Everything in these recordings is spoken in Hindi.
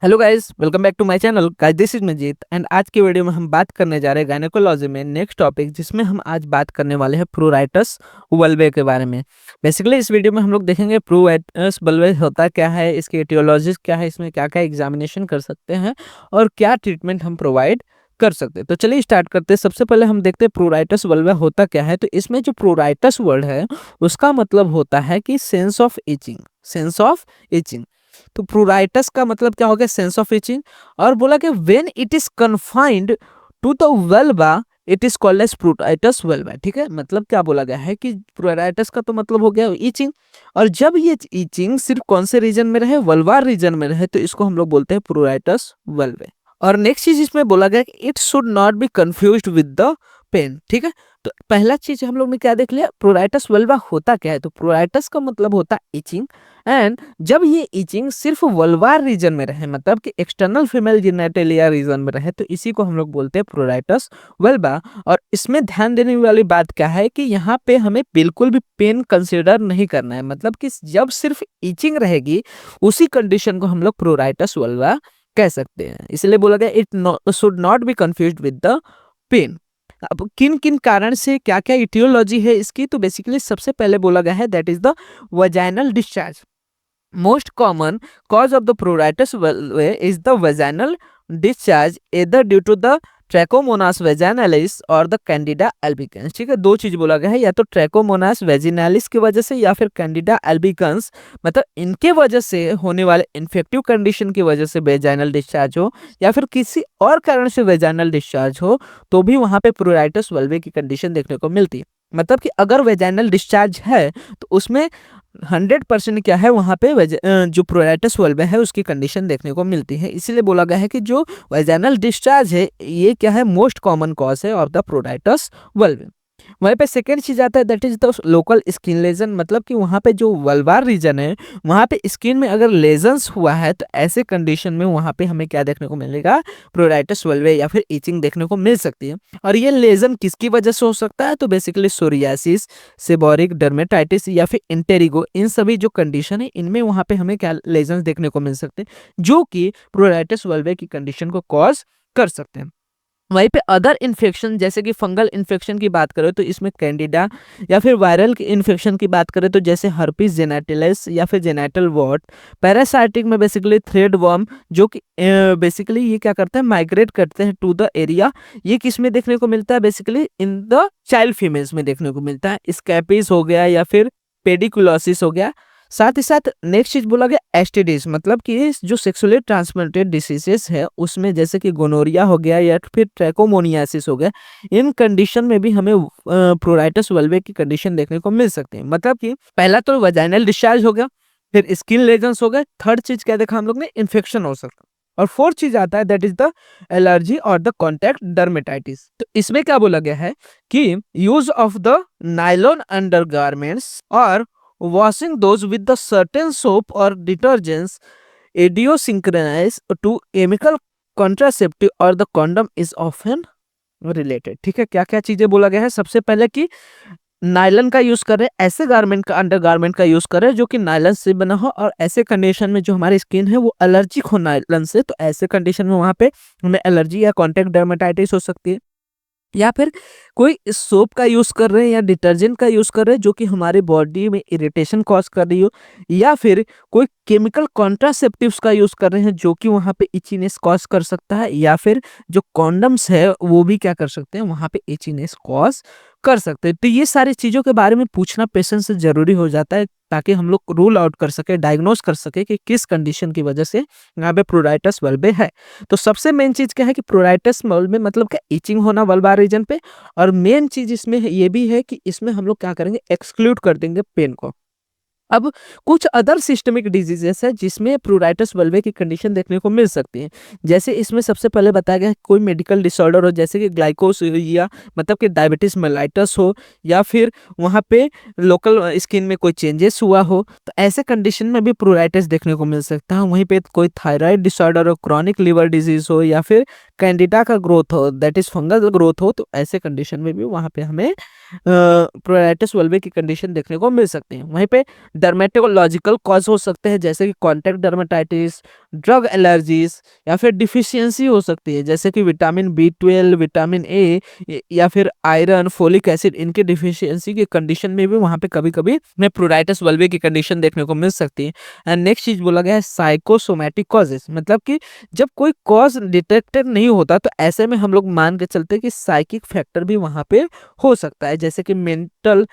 Hello guys, welcome back to my channel. Guys, this is Manjeet and आज की वीडियो में हम बात करने जा रहे हैं गायनेकोलॉजी में नेक्स्ट टॉपिक, जिसमें हम आज बात करने वाले हैं प्रूराइटस वल्वे के बारे में। बेसिकली इस वीडियो में हम लोग देखेंगे प्रूराइटस वल्वे होता क्या है, इसकी एटियोलॉजीज क्या है, इसमें क्या क्या एग्जामिनेशन कर सकते हैं और क्या ट्रीटमेंट हम प्रोवाइड कर सकते हैं। तो चलिए स्टार्ट करते हैं। सबसे पहले हम देखते हैं प्रूराइटस वल्वे होता क्या है। तो इसमें जो प्रूराइटस वर्ड है उसका मतलब होता है कि sense of itching. Sense of itching, तो प्रूराइटस का मतलब क्या हो गया? Sense of itching. और बोला कि when it is confined to the vulva it is called as pruritus vulva. ठीक है, मतलब क्या बोला गया है कि प्रूराइटस का तो मतलब हो गया इचिंग, और जब ये इचिंग सिर्फ कौन से रीजन में रहे? वल्वार रीजन में रहे, तो इसको हम लोग बोलते हैं प्रूराइटस वल्वे। और नेक्स्ट चीज इसमें बोला गया कि it should not be confused with the pen. ठीक है, तो पहला चीज हम लोग ने क्या देख लिया? प्रूराइटस वल्वा होता क्या है? तो प्रूराइटस का मतलब होता है इचिंग, एंड जब ये इचिंग सिर्फ वल्वार रीजन में रहे, मतलब कि एक्सटर्नल फीमेल जेनिटलिया रीजन में रहे, तो इसी को हम लोग बोलते हैं प्रूराइटस वल्वा। और इसमें ध्यान देने वाली बात क्या है कि यहाँ पे हमें बिल्कुल भी पेन कंसिडर नहीं करना है, मतलब कि जब सिर्फ इचिंग रहेगी उसी कंडीशन को हम लोग प्रूराइटस वल्वा कह सकते हैं। इसलिए बोला गया it should not be confused with the pen. अब किन किन कारण से क्या क्या इटियोलॉजी है इसकी, तो बेसिकली सबसे पहले बोला गया है that is the vaginal discharge. Most common cause of the pruritus is the vaginal discharge, either due to the ट्रैकोमोनास वेजाइनालिस और द कैंडिडा एल्बिकन्स। ठीक है, दो चीज बोला गया है, या तो ट्रैकोमोनास वेजिनालिस की वजह से या फिर कैंडिडा एल्बिकन्स, मतलब इनके वजह से होने वाले इन्फेक्टिव कंडीशन की वजह से वेजाइनल डिस्चार्ज हो, या फिर किसी और कारण से वेजाइनल डिस्चार्ज हो, तो भी वहां पे प्रूराइटस वल्वे की कंडीशन देखने को मिलती है। मतलब कि अगर वेजाइनल डिस्चार्ज है तो उसमें 100% क्या है, वहां पे जो प्रूराइटस वल्वे है उसकी कंडीशन देखने को मिलती है। इसीलिए बोला गया है कि जो वेजाइनल डिस्चार्ज है ये क्या है, मोस्ट कॉमन कॉज है ऑफ द प्रूराइटस वल्वे। वहीं पे सेकेंड चीज आता है that is the local skin lesion, मतलब कि वहां पे जो वल्वार रीजन है वहां पे स्किन में अगर लेजन्स हुआ है तो ऐसे कंडीशन में वहां पे हमें क्या देखने को मिलेगा? प्रूराइटस वल्वे या फिर इचिंग देखने को मिल सकती है। और ये लेजन किसकी वजह से हो सकता है? तो बेसिकली सोरियासिस, सेबोरिक डर्मेटाइटिस या फिर इंटेरिगो, इन सभी जो कंडीशन है इनमें वहां पे हमें क्या लेजन्स देखने को मिल सकते हैं जो कि प्रूराइटस वल्वे की कंडीशन को कॉज कर सकते हैं। वहीं पे अदर इन्फेक्शन जैसे कि फंगल इन्फेक्शन की बात करें तो इसमें कैंडिडा, या फिर वायरल इन्फेक्शन की बात करें तो जैसे हर्पीस जेनेटिलिस या फिर जेनेटल वॉर्ट। पैरासाइटिक में बेसिकली थ्रेड वर्म, जो कि बेसिकली ये क्या करते हैं, माइग्रेट करते हैं टू द एरिया। ये किस में देखने को मिलता है? Basically in the child females में देखने को मिलता है। स्कैपीज हो गया या फिर पेडिकुलोसिस हो गया। साथ ही साथ नेक्स्ट चीज बोला गया एसटीडीज, मतलब कि जो सेक्सुअली ट्रांसमिटेड डिसीजेस है उसमें जैसे कि गोनोरिया हो गया या फिर ट्रैकोमोनियासिस हो गया, इन कंडीशन में भी हमें प्रूराइटस वल्वे की कंडीशन देखने को मिल सकती है। मतलब कि पहला तो वजाइनल डिस्चार्ज हो गया, फिर स्किन लेजन्स हो गए, थर्ड चीज क्या देखा हम लोग ने? इन्फेक्शन हो सकता है, और फोर्थ चीज आता है दैट इज द एलर्जी और द कॉन्टैक्ट डर्मेटाइटिस। तो इसमें क्या बोला गया है कि use of the nylon undergarments और washing those with the certain soap or detergents idiosynchronize to chemical contraceptive or the condom is often related। ठीक है, क्या क्या चीजें बोला गया है? सबसे पहले कि नायलन का यूज करें, ऐसे गारमेंट का अंडरगारमेंट का यूज करें जो कि नायलन से बना हो, और ऐसे कंडीशन में जो हमारी स्किन है वो एलर्जिक हो नायलन से, तो ऐसे कंडीशन में वहां पे हमें एलर्जी या कॉन्टैक्ट डर्मेटाइटिस हो सकती है। या फिर कोई सोप का यूज कर रहे हैं या डिटर्जेंट का यूज कर रहे हैं जो कि हमारे बॉडी में इरिटेशन कॉज कर रही हो, या फिर कोई केमिकल कॉन्ट्रासेप्टिव्स का यूज कर रहे हैं जो कि वहां पे इचीनेस कॉज कर सकता है, या फिर जो कॉन्डम्स है वो भी क्या कर सकते हैं, वहां पे इचीनेस कॉज कर सकते हैं। तो ये सारी चीजों के बारे में पूछना पेशेंट से जरूरी हो जाता है ताकि हम लोग रूल आउट कर सके, डायग्नोस कर सके कि किस कंडीशन की वजह से यहाँ पे प्रूराइटस वल्वे है। तो सबसे मेन चीज क्या है कि प्रूराइटस वल्वे मतलब क्या? इचिंग होना वल्बार रीजन पे। और मेन चीज इसमें ये भी है कि इसमें हम लोग क्या करेंगे? एक्सक्लूड कर देंगे पेन को। अब कुछ अदर सिस्टमिक डिजीजेस है जिसमें प्रूराइटस वल्वे की कंडीशन देखने को मिल सकती है। जैसे इसमें सबसे पहले बताया गया है कोई मेडिकल डिसऑर्डर हो, जैसे कि ग्लाइकोसिया, मतलब कि डायबिटीज मेलाइटस हो, या फिर वहाँ पे लोकल स्किन में कोई चेंजेस हुआ हो, तो ऐसे कंडीशन में भी प्रूराइटस देखने को मिल सकता है। वहीं पे कोई थायराइड डिसऑर्डर हो, क्रॉनिक लिवर डिजीज हो, या फिर कैंडिडा का ग्रोथ हो, दैट इज फंगल ग्रोथ हो, तो ऐसे कंडीशन में भी वहाँ पे हमें प्रोराइटिस वल्वे की कंडीशन देखने को मिल सकती है। वहीं पे डर्मेटोलॉजिकल कॉज हो सकते हैं जैसे कि कॉन्टैक्ट डर्मेटाइटिस, ड्रग एलर्जीज या फिर डिफिशियंसी हो सकती है जैसे कि विटामिन B12, विटामिन ए या फिर आयरन, फोलिक एसिड, इनके डिफिशियंसी की कंडीशन में भी वहाँ पे कभी कभी हमें प्रोराइटिस वल्वे की कंडीशन देखने को मिल सकती है। एंड नेक्स्ट चीज बोला गया है साइकोसोमैटिक कॉजेस, मतलब कि जब कोई कॉज डिटेक्टेड नहीं होता तो ऐसे में हम लोग मान के चलते हैं कि साइकिक फैक्टर भी वहाँ पे हो सकता है जैसे कि मेंटल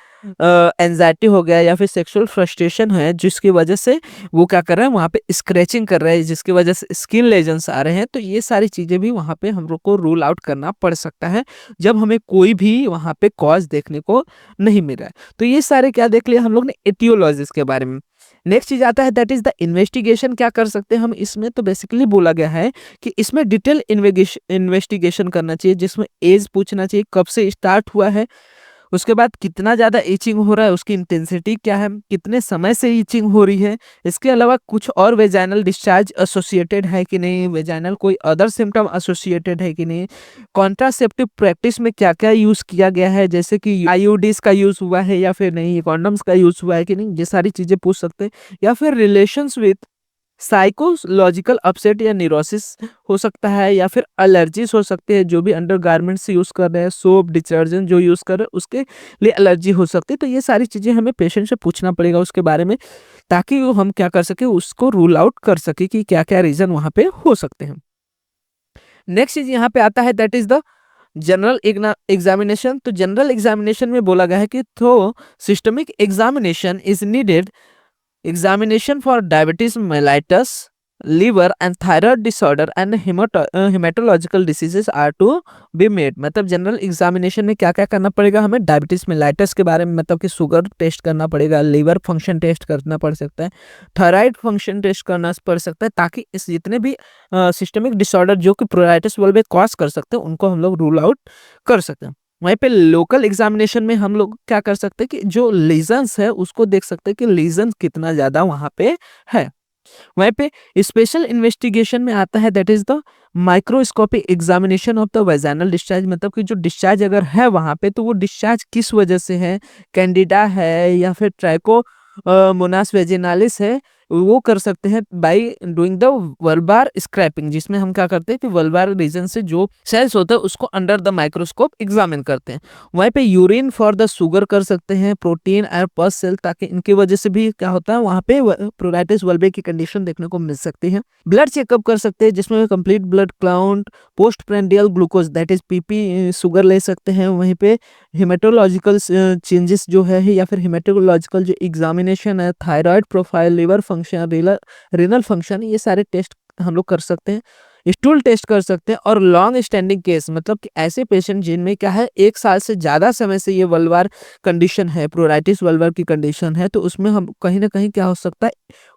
एंजाइटी हो गया या फिर सेक्सुअल फ्रस्ट्रेशन है जिसकी वजह से वो क्या कर रहे हैं वहाँ पे स्क्रैचिंग कर रहे हैं जिसकी वजह से स्किन लेजन्स आ रहे हैं। तो ये सारी चीज़ें भी वहाँ पे हम लोग को रूल आउट करना पड़ सकता है जब हमें कोई भी वहाँ पे कॉज देखने को नहीं मिल रहा है। तो ये सारे क्या देख लिया हम लोग ने एटियोलॉजिस के बारे में। नेक्स्ट चीज आता है दैट इज द इन्वेस्टिगेशन। क्या कर सकते हैं हम इसमें, तो बेसिकली बोला गया है कि इसमें डिटेल इन्वेस्टिगेशन करना चाहिए जिसमें एज पूछना चाहिए, कब से स्टार्ट हुआ है, उसके बाद कितना ज़्यादा ईचिंग हो रहा है, उसकी इंटेंसिटी क्या है, कितने समय से ईचिंग हो रही है, इसके अलावा कुछ और वेजाइनल डिस्चार्ज एसोसिएटेड है कि नहीं, वेजाइनल कोई अदर सिम्टम एसोसिएटेड है कि नहीं, कॉन्ट्रासेप्टिव प्रैक्टिस में क्या क्या यूज़ किया गया है जैसे कि आईयूडीज का यूज़ हुआ है या फिर नहीं, कॉन्डम्स का यूज़ हुआ है कि नहीं, ये सारी चीज़ें पूछ सकते हैं। या फिर रिलेशंस विथ साइकोलॉजिकल अपसेट या न्यूरोसिस हो सकता है या फिर एलर्जीज हो सकती है, जो भी अंडरगारमेंट्स यूज़ कर रहे हैं, सोप डिटर्जेंट जो यूज़ कर रहे हैं उसके लिए एलर्जी हो सकती है। तो ये सारी चीज़ें हमें पेशेंट से पूछना पड़ेगा उसके बारे में ताकि वो हम क्या कर सके उसको रूल आउट कर सके कि क्या क्या रीज़न वहाँ पे हो सकते हैं। नेक्स्ट चीज़ यहाँ पे आता है that is the general examination. तो जनरल एग्जामिनेशन में बोला गया है कि तो systemic examination is needed. Examination for diabetes mellitus, liver and thyroid disorder and hematological diseases are to be made। मतलब जनरल एग्जामिनेशन में क्या क्या करना पड़ेगा हमें, डायबिटीज मेलाइटस के बारे में मतलब कि शुगर टेस्ट करना पड़ेगा, लिवर फंक्शन टेस्ट करना पड़ सकता है, थायराइड फंक्शन टेस्ट करना पड़ सकता है ताकि इस जितने भी सिस्टमिक डिसऑर्डर जो कि प्रोराइटिस वल्वे कॉज कर सकते हैं उनको हम लोग रूल आउट कर सकते हैं। वहीं पे लोकल एग्जामिनेशन में हम लोग क्या कर सकते हैं कि जो लीजन्स है उसको देख सकते हैं कि लीजन कितना ज्यादा वहां पे है। वहीं पे स्पेशल इन्वेस्टिगेशन में आता है that is the microscopic examination of the vaginal discharge. मतलब कि जो डिस्चार्ज अगर है वहां पे तो वो डिस्चार्ज किस वजह से है, कैंडिडा है या फिर ट्राइको मोनास वेजिनालिस है, वो कर सकते हैं बाय डूइंग द वल्बार स्क्रैपिंग, जिसमें हम क्या करते हैं कि वल्बार रीजन से जो सेल्स होते हैं उसको अंडर द माइक्रोस्कोप एग्जामिन करते हैं। वहीं पे यूरिन फॉर द शुगर कर सकते हैं, प्रोटीन और पस सेल, ताकि इनकी वजह से भी क्या होता है वहाँ पे प्रोराइटिस वल्वे की कंडीशन देखने को मिल सकती है। ब्लड चेकअप कर सकते हैं जिसमें complete blood count, post prandial glucose that is PP sugar ले सकते हैं। वहीं पे हेमेटोलॉजिकल चेंजेस जो है या फिर हेमेटोलॉजिकल जो एग्जामिनेशन है, thyroid profile, liver function, renal function, ये सारे टेस्ट हम लोग कर सकते हैं। स्टूल टेस्ट कर सकते हैं। और लॉन्ग स्टैंडिंग केस मतलब कि ऐसे पेशेंट जिनमें क्या है 1 साल से ज़्यादा समय से ये वल्वार कंडीशन है, प्रोराइटिस वल्वार की कंडीशन है, तो उसमें हम कहीं ना कहीं क्या हो सकता है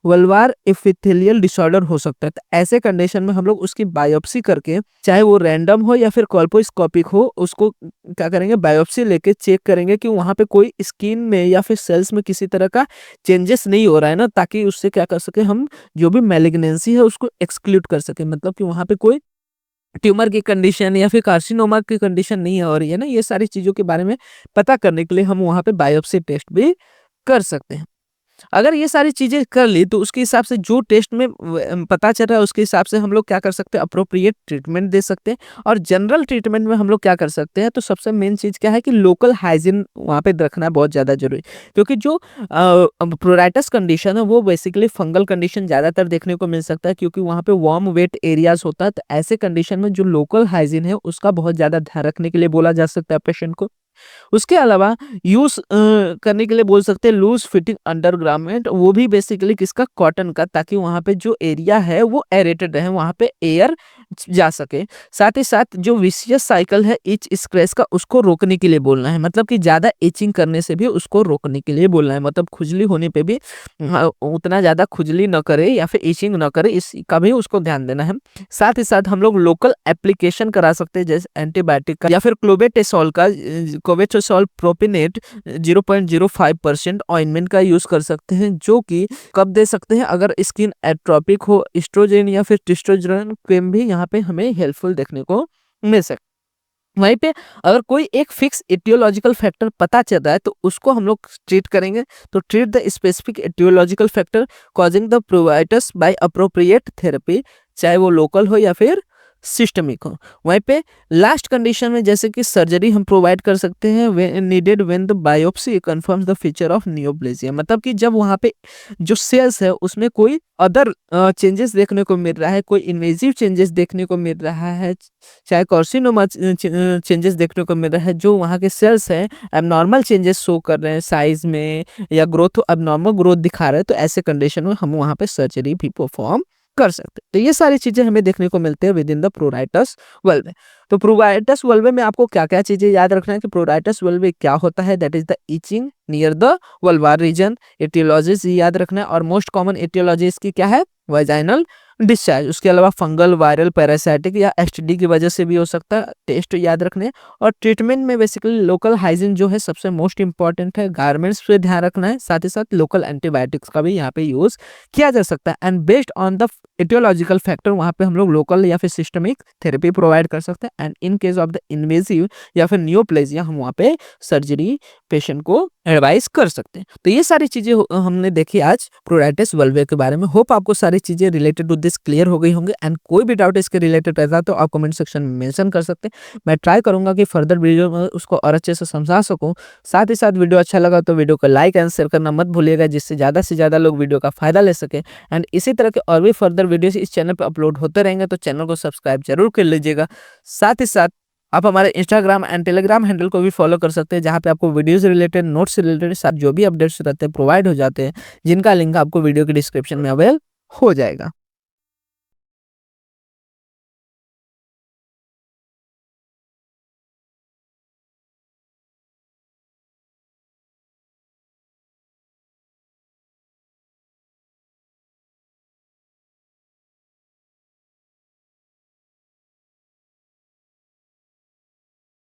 वल्वार एपिथेलियल डिसऑर्डर हो सकता है। तो ऐसे कंडीशन में हम लोग उसकी बायोप्सी करके, चाहे वो रैंडम हो या फिर कॉल्पोस्कोपिक हो, उसको क्या करेंगे बायोप्सी लेके चेक करेंगे कि वहाँ पे कोई स्किन में या फिर सेल्स में किसी तरह का चेंजेस नहीं हो रहा है ना, ताकि उससे क्या कर सके हम जो भी मैलिग्नेंसी है उसको एक्सक्लूड कर सके। मतलब कि वहाँ पे कोई ट्यूमर की कंडीशन या फिर कार्सिनोमा की कंडीशन नहीं हो रही है ना, ये सारी चीज़ों के बारे में पता करने के लिए हम वहाँ पे बायोप्सी टेस्ट भी कर सकते हैं। अगर ये सारी चीज़ें कर ली तो उसके हिसाब से जो टेस्ट में पता चल रहा है उसके हिसाब से हम लोग क्या कर सकते हैं अप्रोप्रिएट ट्रीटमेंट दे सकते हैं। और जनरल ट्रीटमेंट में हम लोग क्या कर सकते हैं, तो सबसे मेन चीज़ क्या है कि लोकल हाइजीन वहाँ पे रखना बहुत ज़्यादा जरूरी, क्योंकि जो प्रोराइटिस कंडीशन है वो बेसिकली फंगल कंडीशन ज़्यादातर देखने को मिल सकता है, क्योंकि वहाँ पे वार्म वेट एरियाज होता है। तो ऐसे कंडीशन में जो लोकल हाइजीन है उसका बहुत ज़्यादा ध्यान रखने के लिए बोला जा सकता है पेशेंट को। उसके अलावा यूज करने के लिए बोल सकते हैं लूज फिटिंग अंडरगारमेंट, वो भी बेसिकली किसका कॉटन का, ताकि वहाँ पे जो एरिया है वो एरेटेड रहे, वहाँ पे एयर जा सके। साथ ही साथ जो विशियस साइकिल है इच स्क्रैच का, उसको रोकने के लिए बोलना है। मतलब कि ज़्यादा इचिंग करने से भी उसको रोकने के लिए बोलना है। मतलब खुजली होने पे भी उतना ज़्यादा खुजली न करे या फिर इचिंग न करे, इसका भी उसको ध्यान देना है। साथ ही साथ हम लोग लोकल एप्लीकेशन करा सकते हैं जैसे एंटीबायोटिक का या फिर क्लोबेटेसोल का, कोबेट्रोसोल प्रोपिनेट 0.05% ऑइंटमेंट का यूज कर सकते हैं, जो कि कब दे सकते हैं अगर स्किन एट्रोपिक हो, एस्ट्रोजन या फिर टेस्टोस्टेरोन क्रीम भी यहाँ वहाँ पे हमें हेल्पफुल देखने को मिल सकता है। वहीं पे अगर कोई एक फिक्स एटियोलॉजिकल फैक्टर पता चल रहा है तो उसको हम लोग ट्रीट करेंगे। तो treat the specific aetiological factor causing the pruritus by appropriate therapy, चाहे वो लोकल हो या फिर सिस्टमिक हो। वहीं पे लास्ट कंडीशन में जैसे कि सर्जरी हम प्रोवाइड कर सकते हैं when needed when the biopsy confirms the feature of neoplasia, मतलब कि जब वहाँ पे जो सेल्स है उसमें कोई अदर चेंजेस देखने को मिल रहा है, कोई इन्वेजिव चेंजेस देखने को मिल रहा है, चाहे कार्सिनोमा चेंजेस देखने को मिल रहा है, जो वहाँ के सेल्स हैं एबनॉर्मल चेंजेस शो कर रहे हैं साइज में या ग्रोथ एबनॉर्मल ग्रोथ दिखा रहे हैं, तो ऐसे कंडीशन में हम वहाँ पे सर्जरी भी परफॉर्म कर सकते हैं। तो ये सारी चीजें हमें देखने को मिलते हैं विद इन द प्रोराइटस वल्वे। तो प्रोराइटस वल्वे में आपको क्या क्या चीजें याद रखना है कि प्रोराइटस वल्वे क्या होता है, that is the itching near the vulvar region. Aetiologies याद रखना है, और मोस्ट कॉमन एटियोलॉजी इसकी क्या है, वाजाइनल डिस्चार्ज। उसके अलावा फंगल, वायरल, पैरासाइटिक या एसटीडी की वजह से भी हो सकता है, टेस्ट याद रखने। और ट्रीटमेंट में बेसिकली लोकल हाइजीन जो है सबसे मोस्ट इंपॉर्टेंट है, गारमेंट्स पे ध्यान रखना है, साथ ही साथ लोकल एंटीबायोटिक्स का भी यहाँ पे यूज किया जा सकता है। And based on the aetiological factor वहाँ पे हम लोग लोकल या फिर सिस्टमिक थेरेपी प्रोवाइड कर सकते हैं। And in case of the invasive या फिर नियोप्लेजिया हम वहाँ पे सर्जरी पेशेंट को एडवाइस कर सकते हैं। तो ये सारी चीजें हमने देखी आज प्रोराइटस वल्वे के बारे में। होप आपको सारी चीजें रिलेटेड टू दिस क्लियर हो गई होंगे। एंड कोई भी डाउट इसके रिलेटेड रहता है तो आप कमेंट सेक्शन में मेंशन कर सकते हैं। मैं ट्राई करूंगा कि फर्दर वीडियो में उसको और अच्छे से समझा सकूं। साथ ही साथ वीडियो अच्छा लगा तो वीडियो को लाइक एंड शेयर करना मत भूलिएगा, जिससे ज़्यादा से ज़्यादा लोग वीडियो का फायदा ले सके। एंड इसी तरह के और भी फर्दर वीडियोस इस चैनल पर अपलोड होते रहेंगे, तो चैनल को सब्सक्राइब जरूर कर लीजिएगा। साथ ही साथ आप हमारे इंस्टाग्राम एंड टेलीग्राम हैंडल को भी फॉलो कर सकते हैं, जहाँ पे आपको वीडियोस रिलेटेड, नोट्स रिलेटेड साथ जो भी अपडेट्स रहते हैं प्रोवाइड हो जाते हैं, जिनका लिंक आपको वीडियो के डिस्क्रिप्शन में अवेल हो जाएगा।